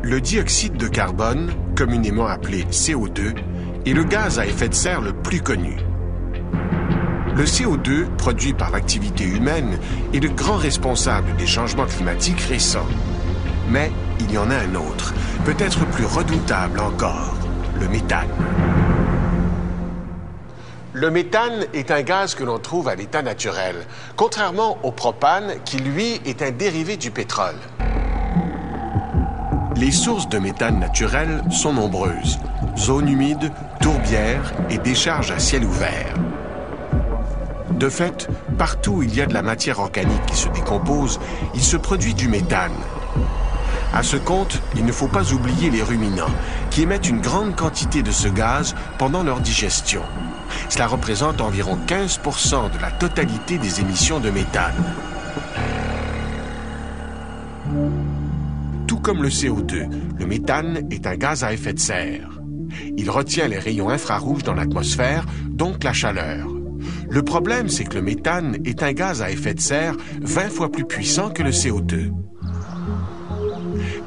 Le dioxyde de carbone, communément appelé CO2, est le gaz à effet de serre le plus connu. Le CO2, produit par l'activité humaine, est le grand responsable des changements climatiques récents. Mais il y en a un autre, peut-être plus redoutable encore, le méthane. Le méthane est un gaz que l'on trouve à l'état naturel, contrairement au propane qui, lui, est un dérivé du pétrole. Les sources de méthane naturel sont nombreuses. Zones humides, tourbières et décharges à ciel ouvert. De fait, partout où il y a de la matière organique qui se décompose, il se produit du méthane. À ce compte, il ne faut pas oublier les ruminants, qui émettent une grande quantité de ce gaz pendant leur digestion. Cela représente environ 15% de la totalité des émissions de méthane. Tout comme le CO2, le méthane est un gaz à effet de serre. Il retient les rayons infrarouges dans l'atmosphère, donc la chaleur. Le problème, c'est que le méthane est un gaz à effet de serre 20 fois plus puissant que le CO2.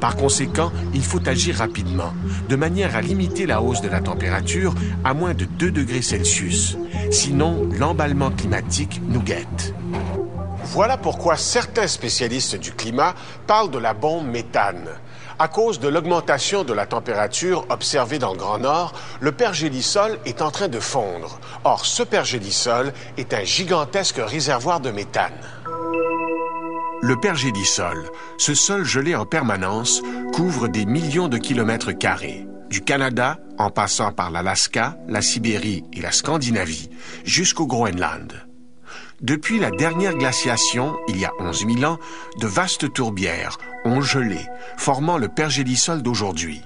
Par conséquent, il faut agir rapidement, de manière à limiter la hausse de la température à moins de 2 degrés Celsius. Sinon, l'emballement climatique nous guette. Voilà pourquoi certains spécialistes du climat parlent de la bombe méthane. À cause de l'augmentation de la température observée dans le Grand Nord, le pergélisol est en train de fondre. Or, ce pergélisol est un gigantesque réservoir de méthane. Le pergélisol, ce sol gelé en permanence, couvre des millions de kilomètres carrés, du Canada, en passant par l'Alaska, la Sibérie et la Scandinavie, jusqu'au Groenland. Depuis la dernière glaciation, il y a 11 000 ans, de vastes tourbières ont gelé, formant le pergélisol d'aujourd'hui.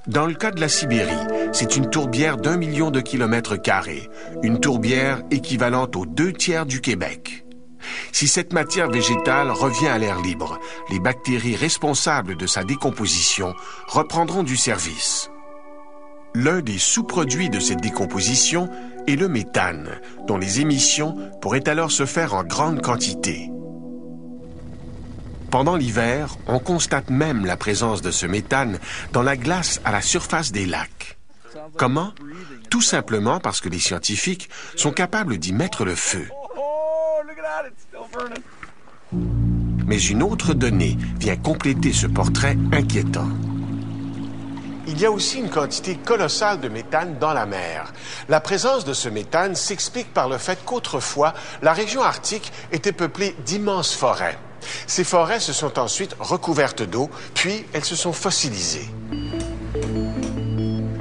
Dans le cas de la Sibérie, c'est une tourbière d'1 million de kilomètres carrés, une tourbière équivalente aux 2/3 du Québec. Si cette matière végétale revient à l'air libre, les bactéries responsables de sa décomposition reprendront du service. L'un des sous-produits de cette décomposition est le méthane, dont les émissions pourraient alors se faire en grande quantité. Pendant l'hiver, on constate même la présence de ce méthane dans la glace à la surface des lacs. Comment? Tout simplement parce que les scientifiques sont capables d'y mettre le feu. Mais une autre donnée vient compléter ce portrait inquiétant. Il y a aussi une quantité colossale de méthane dans la mer. La présence de ce méthane s'explique par le fait qu'autrefois, la région arctique était peuplée d'immenses forêts. Ces forêts se sont ensuite recouvertes d'eau, puis elles se sont fossilisées.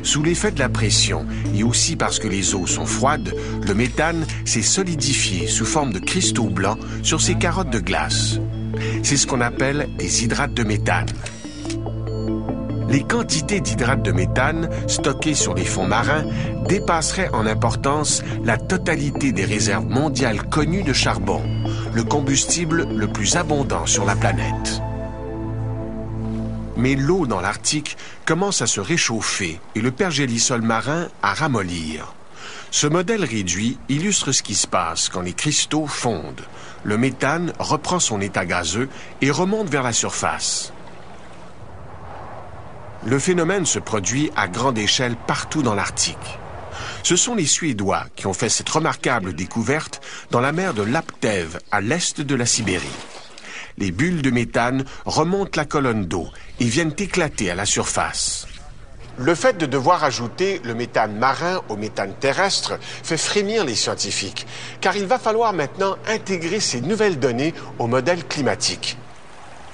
Sous l'effet de la pression, et aussi parce que les eaux sont froides, le méthane s'est solidifié sous forme de cristaux blancs sur ces carottes de glace. C'est ce qu'on appelle des hydrates de méthane. Les quantités d'hydrates de méthane stockées sur les fonds marins dépasseraient en importance la totalité des réserves mondiales connues de charbon, le combustible le plus abondant sur la planète. Mais l'eau dans l'Arctique commence à se réchauffer et le pergélisol marin à ramollir. Ce modèle réduit illustre ce qui se passe quand les cristaux fondent. Le méthane reprend son état gazeux et remonte vers la surface. Le phénomène se produit à grande échelle partout dans l'Arctique. Ce sont les Suédois qui ont fait cette remarquable découverte dans la mer de Laptev, à l'est de la Sibérie. Les bulles de méthane remontent la colonne d'eau et viennent éclater à la surface. Le fait de devoir ajouter le méthane marin au méthane terrestre fait frémir les scientifiques, car il va falloir maintenant intégrer ces nouvelles données au modèle climatique.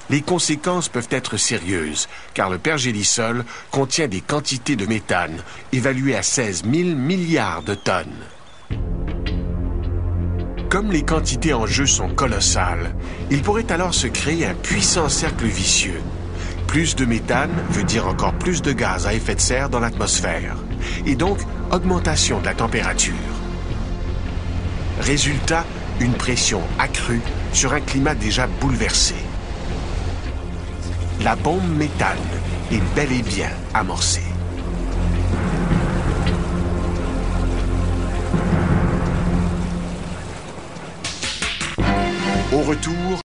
Les conséquences peuvent être sérieuses, car le pergélisol contient des quantités de méthane évaluées à 16 000 milliards de tonnes. Comme les quantités en jeu sont colossales, il pourrait alors se créer un puissant cercle vicieux. Plus de méthane veut dire encore plus de gaz à effet de serre dans l'atmosphère, et donc augmentation de la température. Résultat, une pression accrue sur un climat déjà bouleversé. La bombe méthane est bel et bien amorcée. Au retour,